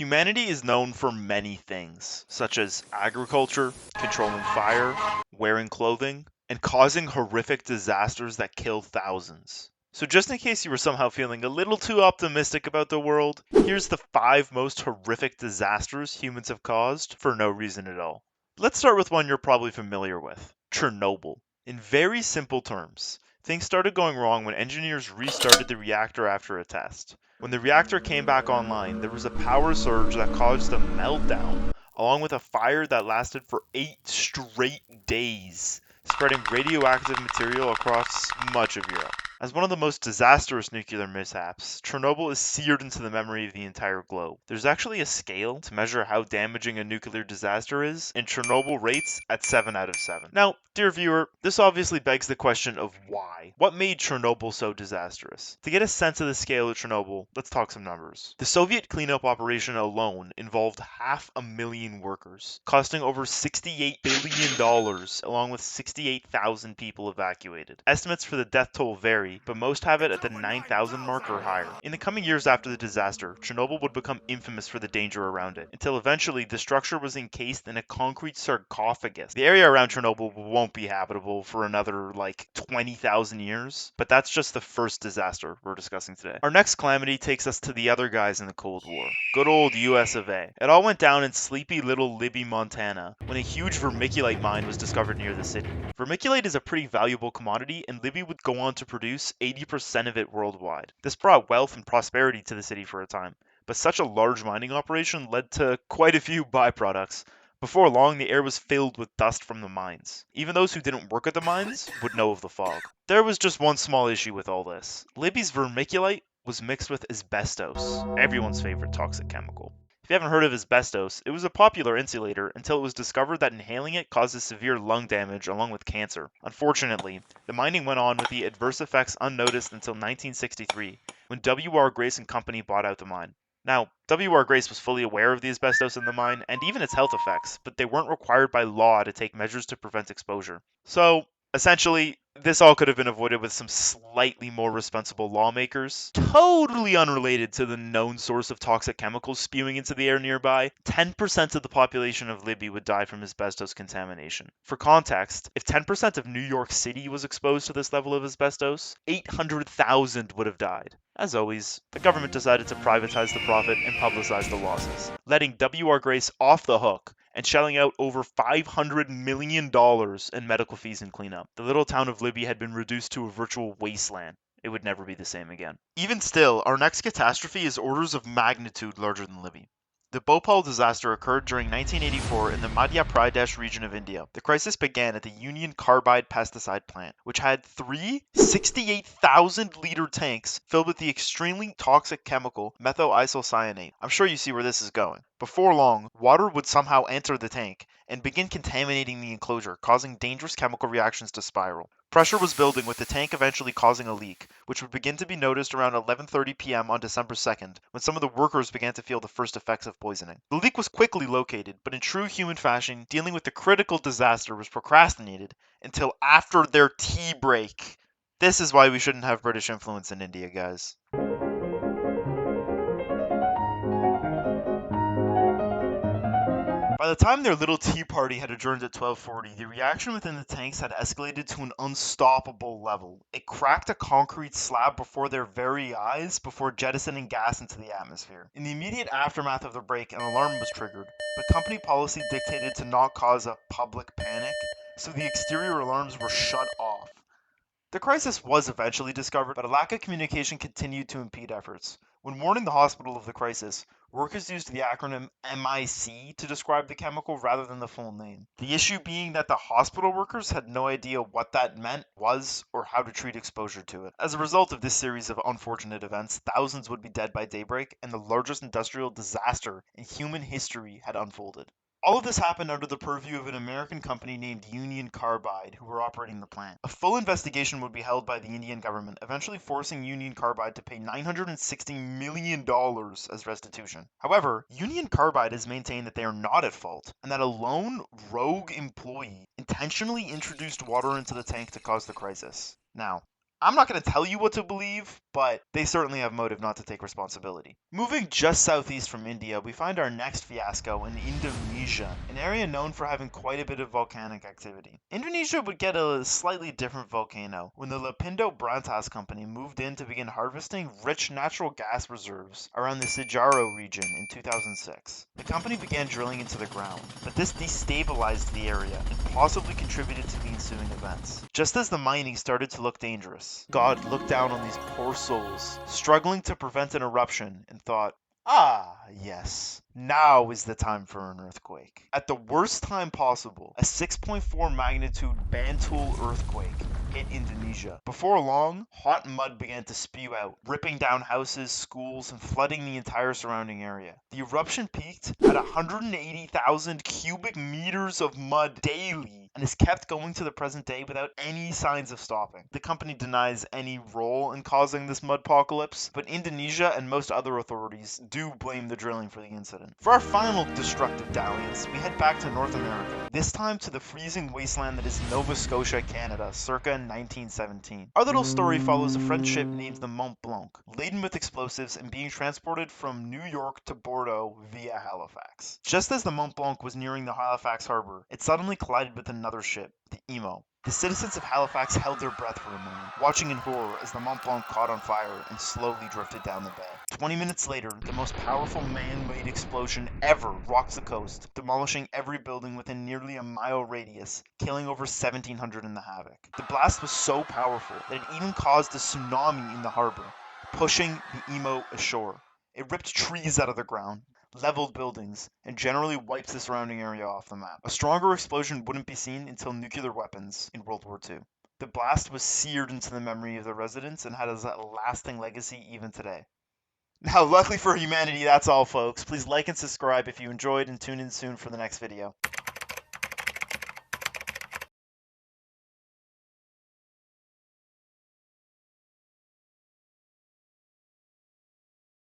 Humanity is known for many things, such as agriculture, controlling fire, wearing clothing, and causing horrific disasters that kill thousands. So just in case you were somehow feeling a little too optimistic about the world, here's the 5 most horrific disasters humans have caused for no reason at all. Let's start with one you're probably familiar with, Chernobyl. In very simple terms, things started going wrong when engineers restarted the reactor after a test. When the reactor came back online, there was a power surge that caused a meltdown, along with a fire that lasted for 8 straight days, spreading radioactive material across much of Europe. As one of the most disastrous nuclear mishaps, Chernobyl is seared into the memory of the entire globe. There's actually a scale to measure how damaging a nuclear disaster is, and Chernobyl rates at 7 out of 7. Now, dear viewer, this obviously begs the question of why. What made Chernobyl so disastrous? To get a sense of the scale of Chernobyl, let's talk some numbers. The Soviet cleanup operation alone involved 500,000 workers, costing over $68 billion, along with 68,000 people evacuated. Estimates for the death toll vary, but most have it at the 9,000 mark or higher. In the coming years after the disaster, Chernobyl would become infamous for the danger around it, until eventually the structure was encased in a concrete sarcophagus. The area around Chernobyl won't be habitable for another, 20,000 years, but that's just the first disaster we're discussing today. Our next calamity takes us to the other guys in the Cold War. Good old US of A. It all went down in sleepy little Libby, Montana, when a huge vermiculite mine was discovered near the city. Vermiculite is a pretty valuable commodity, and Libby would go on to produce 80% of it worldwide. This brought wealth and prosperity to the city for a time, but such a large mining operation led to quite a few byproducts. Before long, the air was filled with dust from the mines. Even those who didn't work at the mines would know of the fog. There was just one small issue with all this. Libby's vermiculite was mixed with asbestos, everyone's favorite toxic chemical. If you haven't heard of asbestos, it was a popular insulator until it was discovered that inhaling it causes severe lung damage along with cancer. Unfortunately, the mining went on with the adverse effects unnoticed until 1963, when W.R. Grace and Company bought out the mine. Now, W.R. Grace was fully aware of the asbestos in the mine and even its health effects, but they weren't required by law to take measures to prevent exposure. So, essentially, this all could have been avoided with some slightly more responsible lawmakers. Totally unrelated to the known source of toxic chemicals spewing into the air nearby, 10% of the population of Libby would die from asbestos contamination. For context, if 10% of New York City was exposed to this level of asbestos, 800,000 would have died. As always, the government decided to privatize the profit and publicize the losses, letting W.R. Grace off the hook and shelling out over $500 million in medical fees and cleanup. The little town of Libby had been reduced to a virtual wasteland. It would never be the same again. Even still, our next catastrophe is orders of magnitude larger than Libby. The Bhopal disaster occurred during 1984 in the Madhya Pradesh region of India. The crisis began at the Union Carbide pesticide plant, which had 3 68,000-liter tanks filled with the extremely toxic chemical methoisocyanate. I'm sure you see where this is going. Before long, water would somehow enter the tank and begin contaminating the enclosure, causing dangerous chemical reactions to spiral. Pressure was building, with the tank eventually causing a leak, which would begin to be noticed around 11:30 p.m. on December 2nd, when some of the workers began to feel the first effects of poisoning. The leak was quickly located, but in true human fashion, dealing with the critical disaster was procrastinated until after their tea break. This is why we shouldn't have British influence in India, guys. By the time their little tea party had adjourned at 12:40, the reaction within the tanks had escalated to an unstoppable level. It cracked a concrete slab before their very eyes before jettisoning gas into the atmosphere. In the immediate aftermath of the break, an alarm was triggered, but company policy dictated to not cause a public panic, so the exterior alarms were shut off. The crisis was eventually discovered, but a lack of communication continued to impede efforts. When warning the hospital of the crisis, workers used the acronym MIC to describe the chemical rather than the full name. The issue being that the hospital workers had no idea what that meant, was, or how to treat exposure to it. As a result of this series of unfortunate events, thousands would be dead by daybreak, and the largest industrial disaster in human history had unfolded. All of this happened under the purview of an American company named Union Carbide, who were operating the plant. A full investigation would be held by the Indian government, eventually forcing Union Carbide to pay $960 million as restitution. However, Union Carbide has maintained that they are not at fault, and that a lone, rogue employee intentionally introduced water into the tank to cause the crisis. Now, I'm not going to tell you what to believe, but they certainly have motive not to take responsibility. Moving just southeast from India, we find our next fiasco in Indonesia, an area known for having quite a bit of volcanic activity. Indonesia would get a slightly different volcano when the Lapindo Brantas Company moved in to begin harvesting rich natural gas reserves around the Sidoarjo region in 2006. The company began drilling into the ground, but this destabilized the area and possibly contributed to the ensuing events. Just as the mining started to look dangerous, God looked down on these poor souls, struggling to prevent an eruption, and thought, ah, yes, now is the time for an earthquake. At the worst time possible, a 6.4 magnitude Bantul earthquake hit Indonesia. Before long, hot mud began to spew out, ripping down houses, schools, and flooding the entire surrounding area. The eruption peaked at 180,000 cubic meters of mud daily and is kept going to the present day without any signs of stopping. The company denies any role in causing this mud apocalypse, but Indonesia and most other authorities do blame the drilling for the incident. For our final destructive dalliance, we head back to North America, this time to the freezing wasteland that is Nova Scotia, Canada, circa 1917. Our little story follows a French ship named the Mont Blanc, laden with explosives and being transported from New York to Bordeaux via Halifax. Just as the Mont Blanc was nearing the Halifax harbor, it suddenly collided with another ship, the Emo. The citizens of Halifax held their breath for a moment, watching in horror as the Mont Blanc caught on fire and slowly drifted down the bay. 20 minutes later, the most powerful man-made explosion ever rocked the coast, demolishing every building within nearly a mile radius, killing over 1,700 in the havoc. The blast was so powerful that it even caused a tsunami in the harbor, pushing the Emo ashore. It ripped trees out of the ground, leveled buildings, and generally wipes the surrounding area off the map. A stronger explosion wouldn't be seen until nuclear weapons in World War II. The blast was seared into the memory of the residents and has a lasting legacy even today. Now, luckily for humanity, that's all, folks. Please like and subscribe if you enjoyed, and tune in soon for the next video.